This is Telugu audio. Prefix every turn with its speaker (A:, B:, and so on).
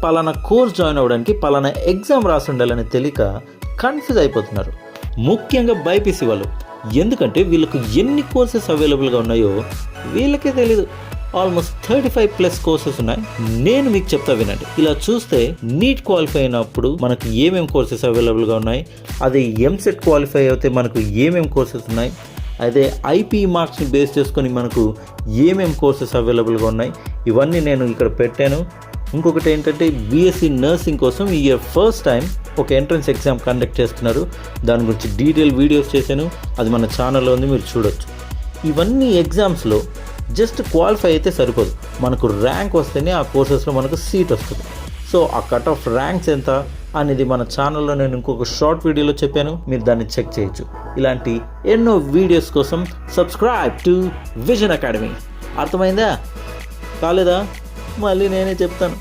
A: పలానా కోర్స్ జాయిన్ అవ్వడానికి పలానా ఎగ్జామ్ రాసి ఉండాలని తెలియక కన్ఫ్యూజ్ అయిపోతున్నారు, ముఖ్యంగా బైపీసీ వాళ్ళు. ఎందుకంటే వీళ్ళకు ఎన్ని కోర్సెస్ అవైలబుల్గా ఉన్నాయో వీళ్ళకే తెలీదు. ఆల్మోస్ట్ 35+ కోర్సెస్ ఉన్నాయి. నేను మీకు చెప్తా వినండి. ఇలా చూస్తే నీట్ క్వాలిఫై అయినప్పుడు మనకు ఏమేమి కోర్సెస్ అవైలబుల్గా ఉన్నాయి, అదే ఎంసెట్ క్వాలిఫై అయితే మనకు ఏమేమి కోర్సెస్ ఉన్నాయి, అదే ఐపీ మార్క్స్ని బేస్ చేసుకొని మనకు ఏమేమి కోర్సెస్ అవైలబుల్గా ఉన్నాయి, ఇవన్నీ నేను ఇక్కడ పెట్టాను. ఇంకొకటి ఏంటంటే బీఎస్సీ నర్సింగ్ కోసం ఈ ఇయర్ ఫస్ట్ టైం ఒక ఎంట్రన్స్ ఎగ్జామ్ కండక్ట్ చేస్తున్నారు. దాని గురించి డీటెయిల్ వీడియోస్ చేశాను, అది మన ఛానల్లో ఉంది, మీరు చూడొచ్చు. ఇవన్నీ ఎగ్జామ్స్లో జస్ట్ క్వాలిఫై అయితే సరిపోదు, మనకు ర్యాంక్ వస్తేనే ఆ కోర్సెస్లో మనకు సీట్ వస్తుంది. సో ఆ కట్ ఆఫ్ ర్యాంక్స్ ఎంత అనేది మన ఛానల్లో నేను ఇంకొక షార్ట్ వీడియోలో చెప్పాను, మీరు దాన్ని చెక్ చేయొచ్చు. ఇలాంటి ఎన్నో వీడియోస్ కోసం సబ్స్క్రైబ్ టు విజన్ అకాడమీ. అర్థమైందా? కాలేదా? మళ్ళీ నేనే చెప్తాను.